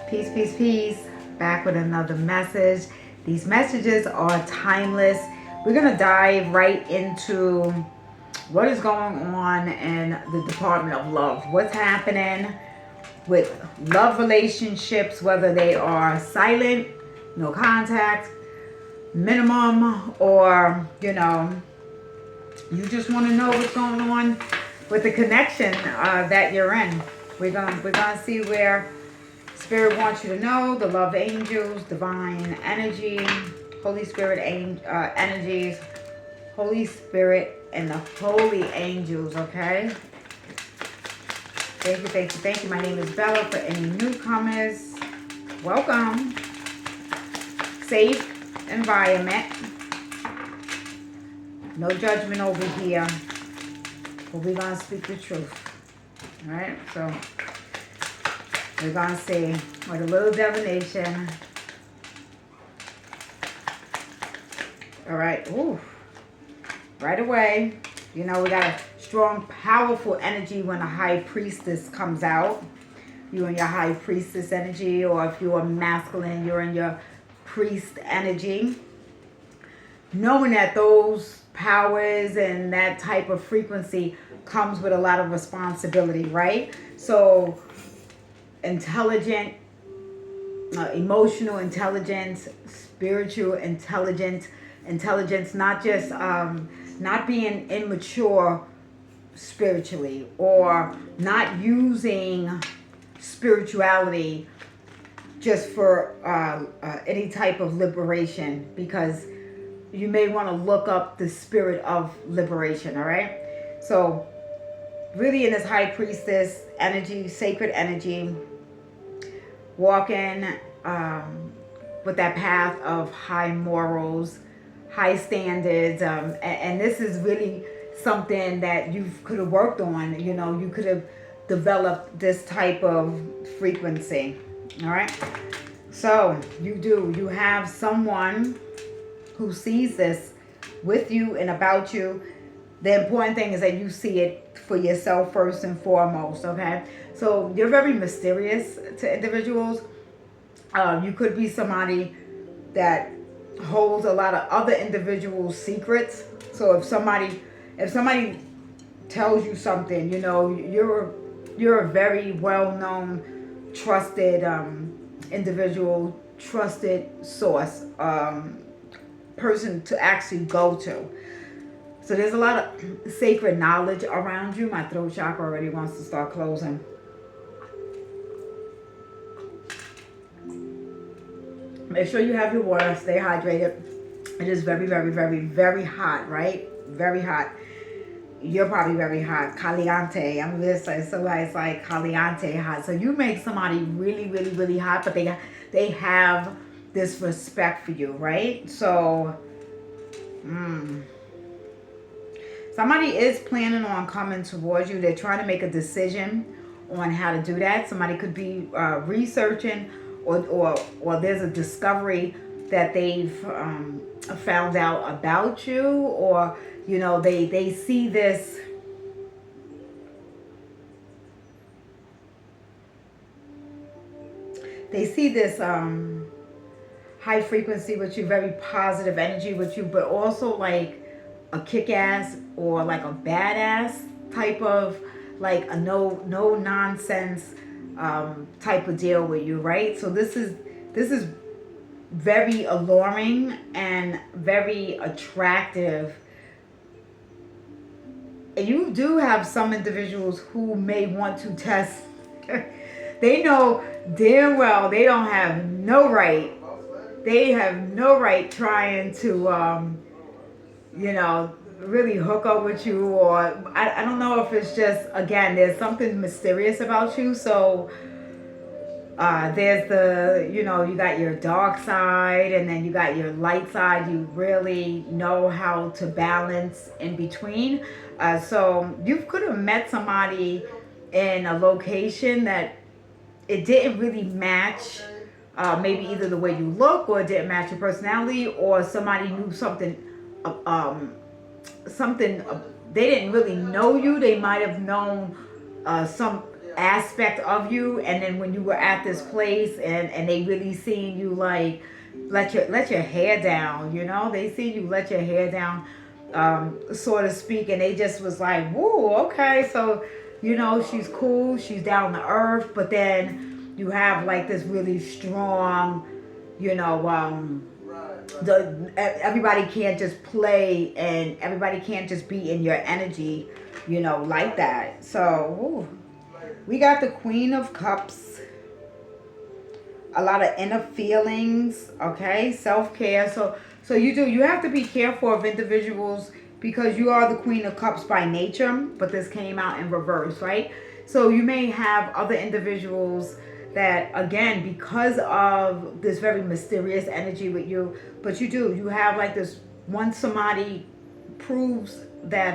Peace, peace, peace. Back with another message. These messages are timeless. We're going to dive right into what is going on in the Department of Love. What's happening with love relationships, whether they are silent, no contact, minimum, or, you just want to know what's going on with the connection that you're in. We're gonna see where Spirit wants you to know the love angels, divine energy, Holy Spirit energies, Holy Spirit, and the holy angels. Okay. Thank you, thank you, thank you. My name is Bella. For any newcomers, welcome. Safe environment. No judgment over here. But we're gonna speak the truth. Alright, so we're gonna see with a little divination. Alright, ooh. Right away. We got a strong, powerful energy when a high priestess comes out. You in your high priestess energy, or if you're masculine, you're in your priest energy. Knowing that those powers and that type of frequency comes with a lot of responsibility, right? So intelligent, emotional intelligence, spiritual intelligence, not just not being immature spiritually, or not using spirituality just for any type of liberation, because you may want to look up the spirit of liberation. All right, so really in this high priestess energy, sacred energy, walking with that path of high morals, high standards, and this is really something that you could have worked on. You could have developed this type of frequency. All right, so you have someone who sees this with you and about you. The important thing is that you see it for yourself first and foremost, okay? So you're very mysterious to individuals. You could be somebody that holds a lot of other individuals' secrets. So if somebody tells you something, you're a very well-known, trusted individual, trusted source, person to actually go to. So there's a lot of sacred knowledge around you. My throat chakra already wants to start closing. Make sure you have your water. Stay hydrated. It is very, very, very, very hot, right? Very hot. You're probably very hot. Caliente. I'm just like, somebody's like caliente hot. So you make somebody really, really, really hot, but they have this respect for you, right? So somebody is planning on coming towards you. They're trying to make a decision on how to do that. Somebody could be researching, or there's a discovery that they've found out about you, or they see this. They see this high frequency with you, very positive energy with you, but also like a kick-ass or like a badass type of, like a no nonsense type of deal with you, right? So this is very alluring and very attractive. And you do have some individuals who may want to test. They know damn well they don't have no right. They have no right trying to, really hook up with you. Or I don't know if it's just, again, there's something mysterious about you. So there's you got your dark side, and then you got your light side. You really know how to balance in between. So you could have met somebody in a location that it didn't really match. Maybe either the way you look, or it didn't match your personality, or somebody knew something. They didn't really know you. They might have known aspect of you, and then when you were at this place and they really seen you like let your hair down, you know, they seen you let your hair down, so to speak, and they just was like, whoa, okay, so you know she's cool, she's down to earth, but then you have like this really strong, you know, everybody can't just play and everybody can't just be in your energy, you know, like that. So we got the Queen of Cups, a lot of inner feelings, okay, self-care. So you have to be careful of individuals because you are the Queen of Cups by nature, but this came out in reverse, right? So you may have other individuals that, again, because of this very mysterious energy with you, but you have like this, once somebody proves that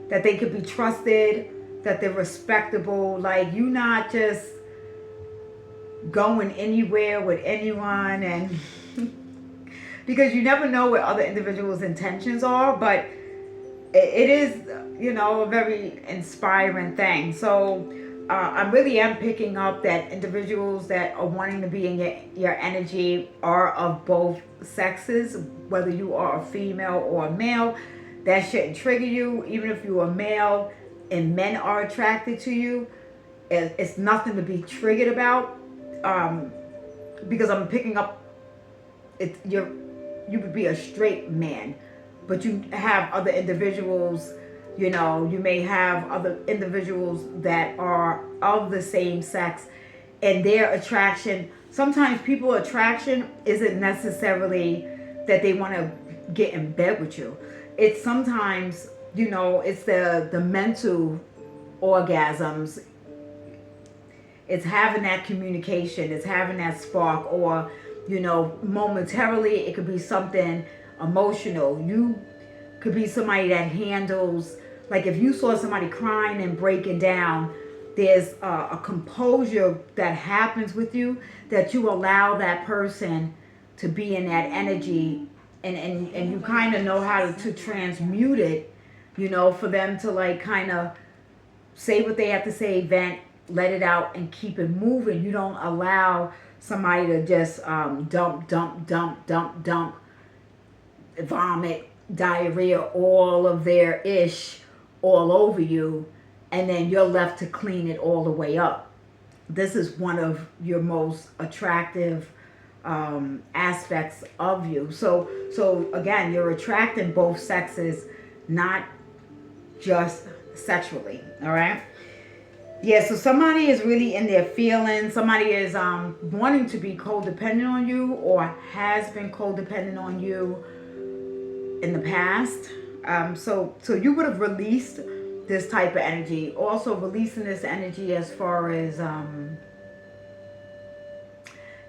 that they could be trusted, that they're respectable, like you not just going anywhere with anyone, and because you never know what other individuals' intentions are, but it is, you know, a very inspiring thing. So I really am picking up that individuals that are wanting to be in your energy are of both sexes, whether you are a female or a male. That shouldn't trigger you, even if you're a male and men are attracted to you. It's nothing to be triggered about, because I'm picking up you would be a straight man, but you have other individuals, you know, you may have other individuals that are of the same sex, and their attraction, sometimes people's attraction isn't necessarily that they want to get in bed with you. It's sometimes, you know, it's the mental orgasms. It's having that communication, it's having that spark, or, you know, momentarily it could be something emotional. You could be somebody that handles, like if you saw somebody crying and breaking down, there's a composure that happens with you, that you allow that person to be in that energy, and you kind of know how to transmute it, you know, for them to like kind of say what they have to say, vent, let it out, and keep it moving. You don't allow somebody to just dump, vomit, diarrhea, all of their ish all over you, and then you're left to clean it all the way up. This is one of your most attractive aspects of you. So again, you're attracting both sexes, not just sexually. All right. Yeah, so somebody is really in their feelings. Somebody is wanting to be codependent on you, or has been codependent on you in the past. So you would have released this type of energy. Also releasing this energy as far as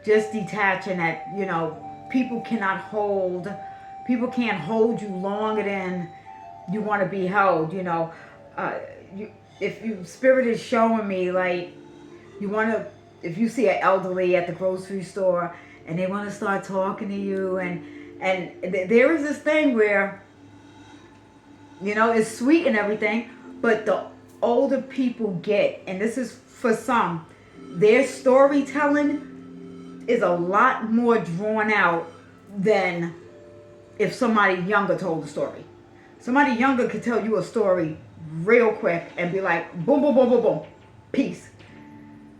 just detaching that, you know, people can't hold you longer than you want to be held, you know. If you spirit is showing me like you want to, if you see an elderly at the grocery store and they want to start talking to you, and there is this thing where, you know, it's sweet and everything, but the older people get, and this is for some, their storytelling is a lot more drawn out than if somebody younger told the story. Somebody younger could tell you a story real quick and be like, boom, boom, boom, boom, boom, peace.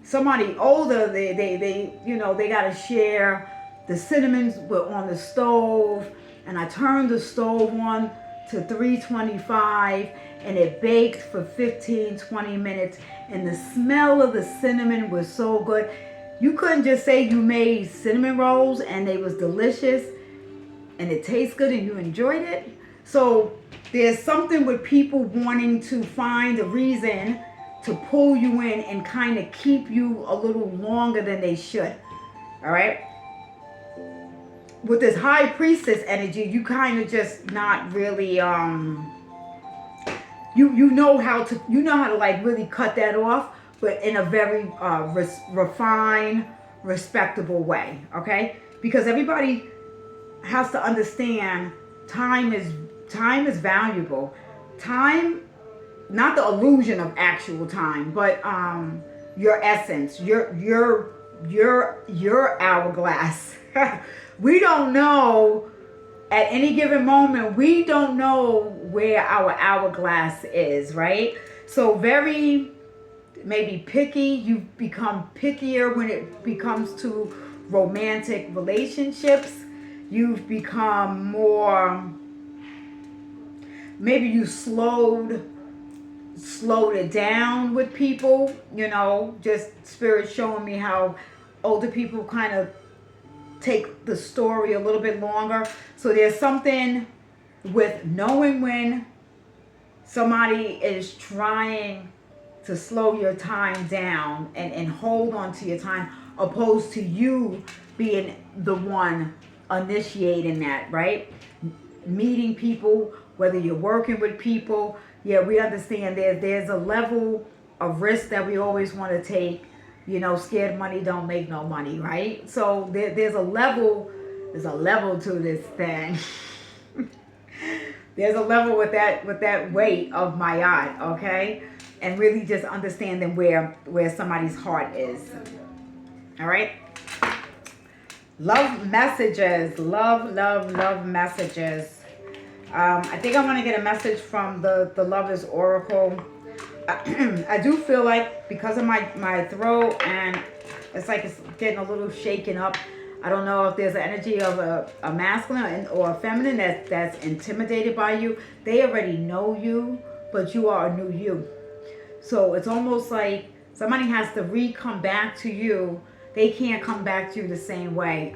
Somebody older, they you know, they gotta share. The cinnamons were on the stove, and I turned the stove on to 325, and it baked for 15-20 minutes, and the smell of the cinnamon was so good. You couldn't just say you made cinnamon rolls and they was delicious and it tastes good and you enjoyed it. So there's something with people wanting to find a reason to pull you in and kind of keep you a little longer than they should. All right. With this high priestess energy, you kind of just not really, you know how to like really cut that off, but in a very refined, respectable way. Okay. Because everybody has to understand time is valuable. Time not the illusion of actual time, but your essence, your hourglass. We don't know at any given moment, we don't know where our hourglass is, right? So very maybe picky. You become pickier when it becomes to romantic relationships. You've become more, maybe you slowed it down with people, just spirit showing me how older people kind of take the story a little bit longer. So there's something with knowing when somebody is trying to slow your time down and hold on to your time, opposed to you being the one initiating that, right? Meeting people, whether you're working with people, yeah, we understand there's a level of risk that we always want to take. Scared money don't make no money, right? So there's a level to this thing. There's a level with that weight of my eye, okay? And really just understanding where somebody's heart is. All right? Love messages. Love messages. I think I want to get a message from the Lovers Oracle. I do feel like because of my throat, and it's like it's getting a little shaken up. I don't know if there's an energy of a masculine or a feminine that's intimidated by you. They already know you, but you are a new you. So it's almost like somebody has to come back to you. They can't come back to you the same way.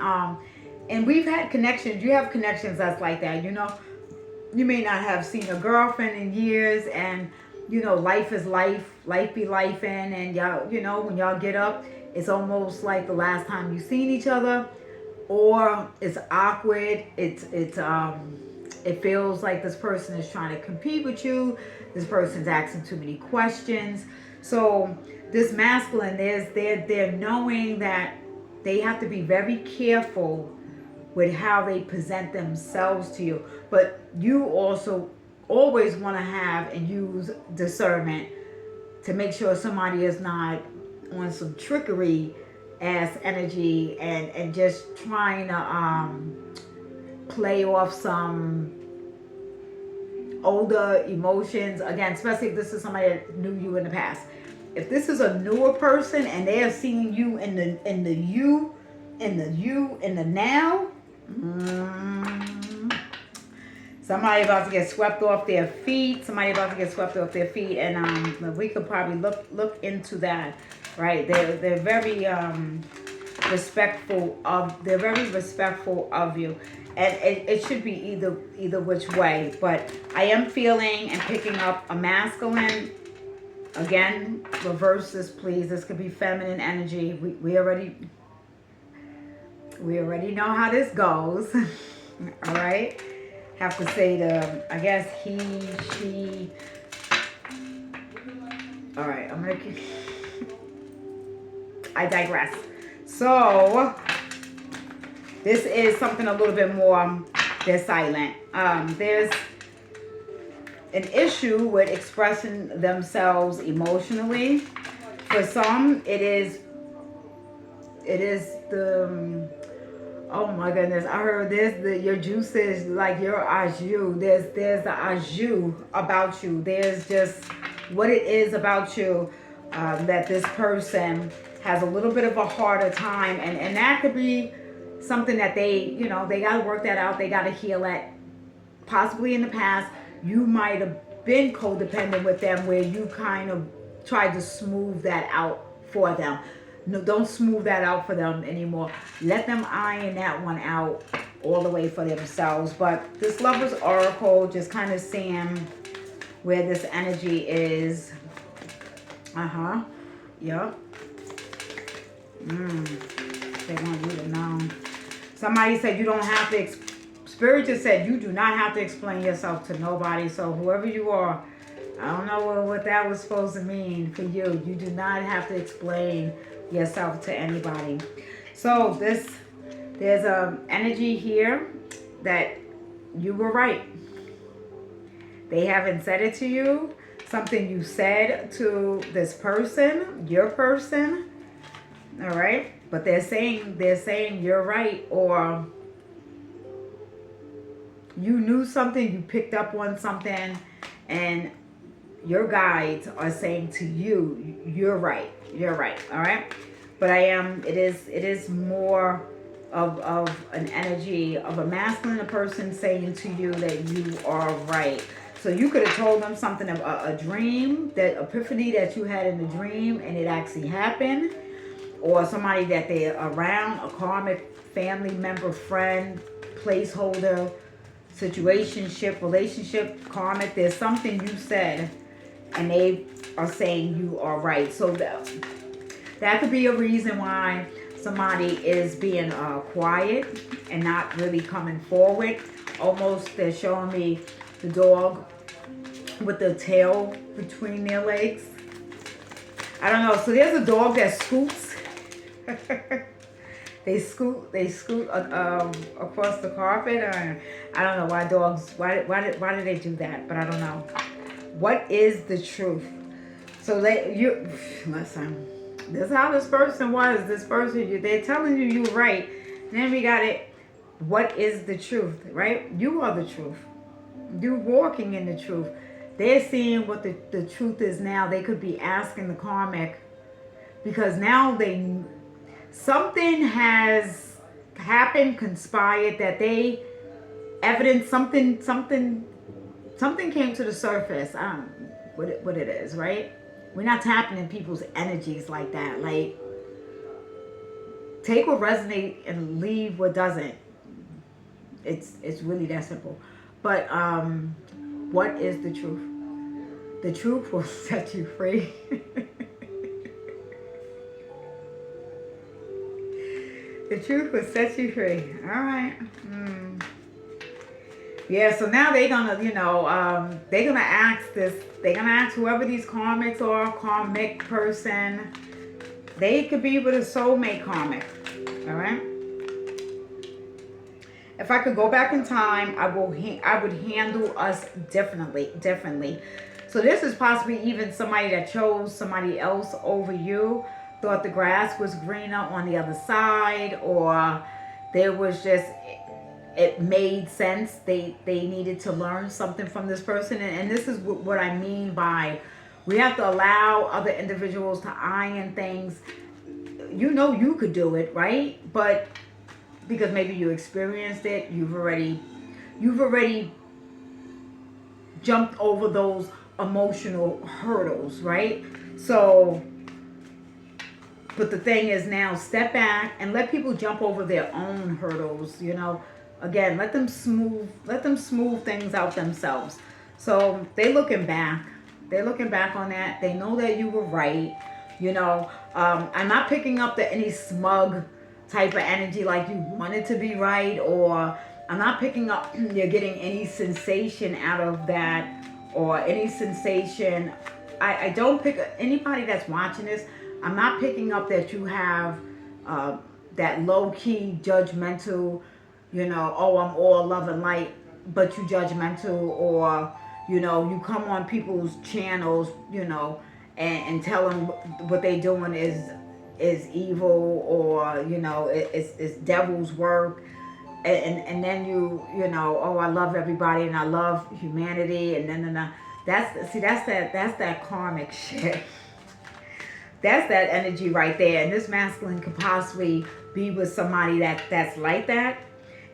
And we've had connections. You have connections that's like that. You may not have seen a girlfriend in years, and life is life. Life be life in, and y'all, when y'all get up, it's almost like the last time you seen each other, or it's awkward. It feels like this person is trying to compete with you. This person's asking too many questions. So this masculine, they're knowing that they have to be very careful with how they present themselves to you. But you also always want to have and use discernment to make sure somebody is not on some trickery ass energy and just trying to play off some older emotions. Again, especially if this is somebody that knew you in the past. If this is a newer person and they are seeing you in the now, somebody about to get swept off their feet. And we could probably look into that, right? They're very respectful of you, and it should be either which way. But I am feeling and picking up a masculine. Again, reverse this, please. This could be feminine energy. We already know how this goes. All right. Have to say I guess he, she. All right. I digress. So this is something a little bit more. They're silent. There's an issue with expressing themselves emotionally. For some, it is the oh my goodness, I heard this, your juices, like your ajou. There's the ajou about you. There's just what it is about you that this person has a little bit of a harder time. And that could be something that they got to work that out. They got to heal that. Possibly in the past, you might have been codependent with them where you kind of tried to smooth that out for them. No, don't smooth that out for them anymore. Let them iron that one out all the way for themselves. But this Lover's Oracle just kind of saying where this energy is. Yep. They want you to know. Somebody said you don't have to Spirit just said you do not have to explain yourself to nobody. So whoever you are, I don't know what that was supposed to mean for you. You do not have to explain yourself to anybody. So there's a energy here that you were right. They haven't said it to you. something you said to this person, your person, all right? But they're saying you're right, or you knew something, you picked up on something, and your guides are saying to you, you're right, all right? But it is more of an energy of a masculine person saying to you that you are right. So you could have told them something, a dream, that epiphany that you had in the dream, and it actually happened. Or somebody that they're around, a karmic family member, friend, placeholder, situationship, relationship, karmic. There's something you said, and they are saying you are right. So that could be a reason why somebody is being quiet and not really coming forward. Almost, they're showing me the dog with the tail between their legs. I don't know. So there's a dog that scoots. They scoot across the carpet. I don't know why dogs. Why do they do that? But I don't know. What is the truth? So listen. This is how this person was. This person, they're telling you you're right. Then we got it. What is the truth? Right? You are the truth. You're walking in the truth. They're seeing what the truth is now. They could be asking the karmic, because now something has happened, conspired, that they evidence something came to the surface. I don't know what it is, right? We're not tapping in people's energies like that. Like, take what resonates and leave what doesn't. It's really that simple. But what is the truth? The truth will set you free. The truth will set you free. All right. Yeah, so now they're gonna, they're gonna ask this. They're gonna ask whoever these karmics are, karmic person. They could be with a soulmate karmic. All right. If I could go back in time, I would handle us differently. So this is possibly even somebody that chose somebody else over you, thought the grass was greener on the other side, or there was just, it made sense. They needed to learn something from this person. And this is what I mean by, we have to allow other individuals to iron things. You could do it, right? But because maybe you experienced it, you've already jumped over those emotional hurdles, right? So, but the thing is now, step back and let people jump over their own hurdles. Again, let them smooth things out themselves. So they're looking back on that. They know that you were right. I'm not picking up any smug type of energy like you wanted to be right, or I'm not picking up you're getting any sensation out of that, or any sensation. I don't pick anybody that's watching this. I'm not picking up that you have that low-key judgmental, oh, I'm all love and light, but you judgmental, or you come on people's channels, and tell them what they doing is evil, or it's devil's work, and then oh, I love everybody and I love humanity, and then that's that karmic shit. That's that energy right there. And this masculine could possibly be with somebody that's like that,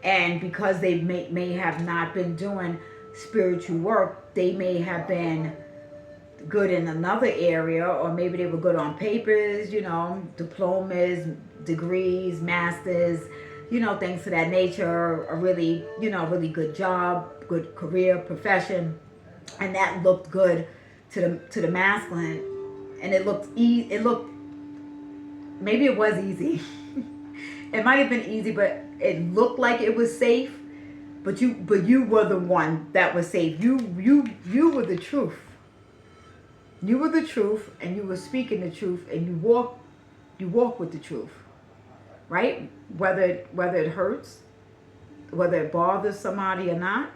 and because they may have not been doing spiritual work, they may have been good in another area, or maybe they were good on papers, diplomas, degrees, masters, things of that nature, a really, really good job, good career, profession, and that looked good to the masculine, and it looked maybe it was easy. It might have been easy, but it looked like it was safe. But you were the one that was safe. You were the truth. You were the truth, and you were speaking the truth, and you walk with the truth, right? Whether it hurts, whether it bothers somebody or not,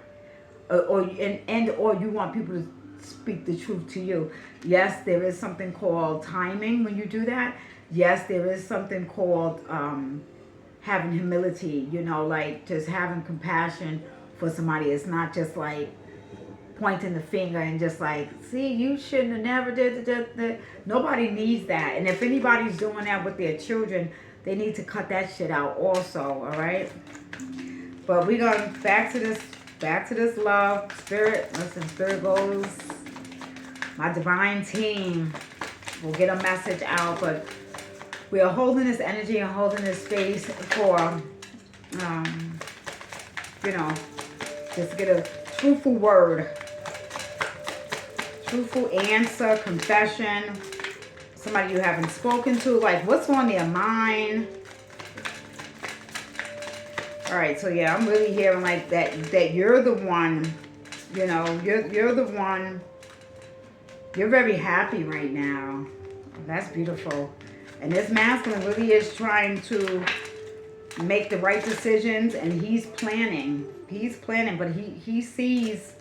or you want people speak the truth to you. Yes, there is something called timing when you do that. Yes, there is something called having humility, you know, like just having compassion for somebody. It's not just like pointing the finger and just like, see, you shouldn't have never did. Nobody needs that. And if anybody's doing that with their children, they need to cut that shit out also, all right? But we're going back to this love. Spirit, listen, Spirit goes, my divine team will get a message out, but we are holding this energy and holding this space for, you know, just get a truthful word, truthful answer, confession, somebody you haven't spoken to, like what's on their mind. All right, so yeah, I'm really hearing like that you're the one, you know, you're the one, you're very happy right now. That's beautiful. And this masculine really is trying to make the right decisions, and he's planning, but he sees,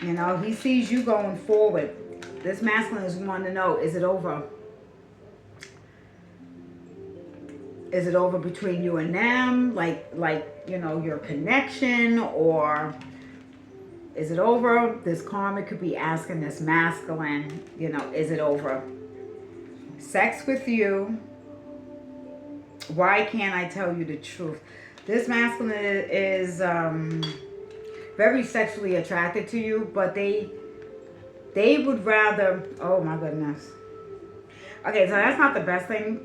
you know, he sees you going forward. This masculine is wanting to know, is it over? Is it over between you and them? Like, you know, your connection, or is it over? This karma could be asking this masculine, you know, is it over? Sex with you. Why can't I tell you the truth? This masculine is very sexually attracted to you, but they would rather, oh my goodness. Okay, so that's not the best thing,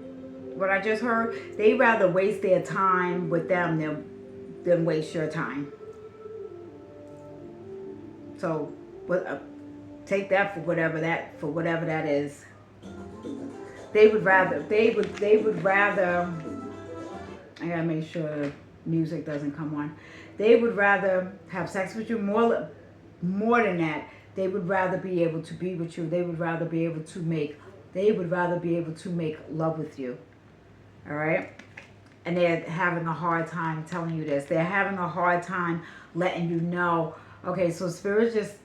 what I just heard. They rather waste their time with them than waste your time. So take that for whatever that is. They would rather, I gotta make sure the music doesn't come on. They would rather have sex with you more than that. They would rather be able to be with you. They would rather be able to make love with you. All right? And they're having a hard time telling you this. They're having a hard time letting you know. Okay, so Spirit just,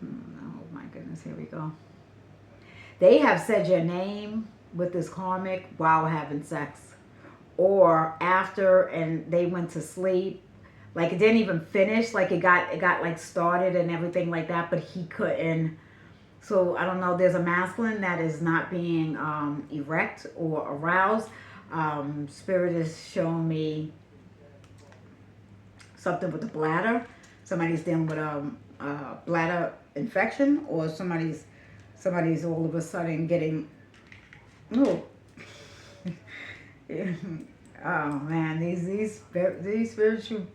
oh my goodness, here we go. They have said your name with this karmic while having sex, or after, and they went to sleep. Like it didn't even finish. Like it got like started and everything like that, but he couldn't. So I don't know. There's a masculine that is not being erect or aroused. Spirit is showing me something with the bladder. Somebody's dealing with a bladder infection, or somebody's all of a sudden getting, oh, oh man, these spiritual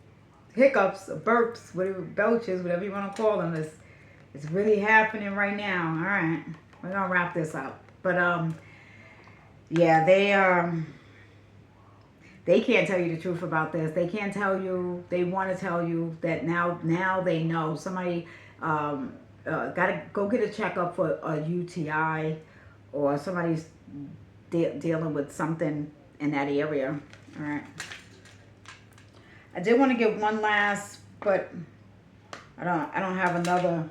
hiccups, burps, whatever, belches, whatever you want to call them, it's really happening right now. All right, we're gonna wrap this up, but yeah, they can't tell you the truth about this. They can't tell you. They want to tell you that now they know. Somebody gotta go get a checkup for a UTI, or somebody's dealing with something in that area. All right. I did want to get one last, but I don't have another.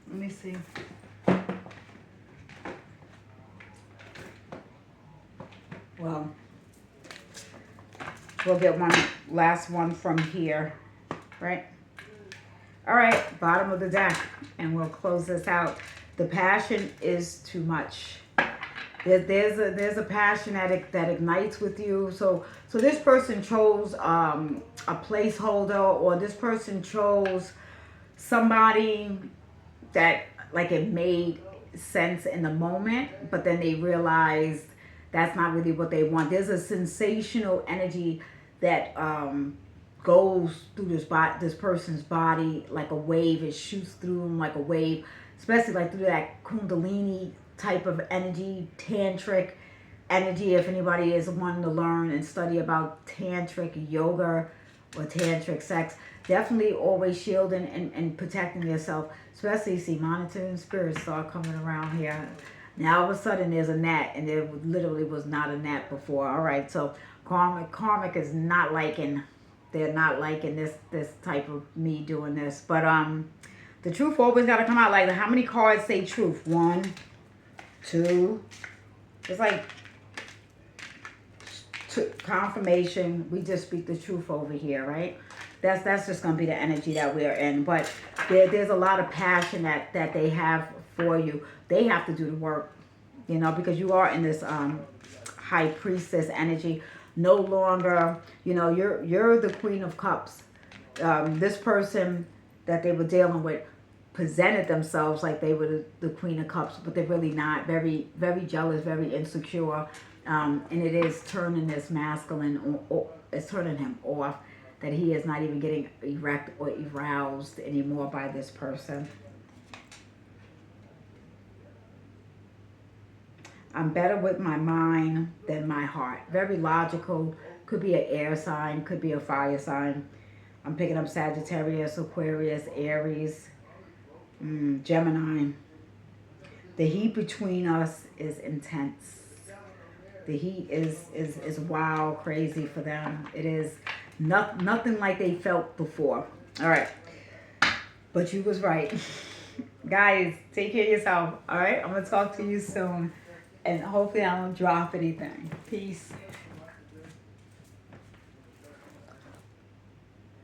Let me see. Well, we'll get one last one from here, right? All right, bottom of the deck, and we'll close this out. The passion is too much. There's a passion that ignites with you. So this person chose a placeholder, or this person chose somebody that like it made sense in the moment, but then they realized that's not really what they want. There's a sensational energy that goes through this person's body like a wave. It shoots through them like a wave, especially like through that kundalini type of energy, tantric energy. If anybody is wanting to learn and study about tantric yoga or tantric sex, definitely always shielding and protecting yourself, especially see monitoring spirits start coming around here. Now all of a sudden there's a gnat, and there literally was not a gnat before. All right, so karmic is not liking, they're not liking this type of me doing this. But The truth always got to come out. Like, how many cards say truth? 1, 2. It's like confirmation. We just speak the truth over here, right? That's just going to be the energy that we're in. But there's a lot of passion that they have for you. They have to do the work, you know, because you are in this high priestess energy. No longer, you know, you're the Queen of Cups. This person that they were dealing with presented themselves like they were the Queen of Cups, but they're really not. Very, very jealous, very insecure. And it is turning this masculine, it's turning him off, that he is not even getting erect or aroused anymore by this person. I'm better with my mind than my heart. Very logical. Could be an air sign, could be a fire sign. I'm picking up Sagittarius, Aquarius, Aries, Gemini. The heat between us is intense. The heat is wild, crazy for them. It is nothing like they felt before. All right. But you was right. Guys, take care of yourself. All right. I'm going to talk to you soon. And hopefully I don't drop anything. Peace.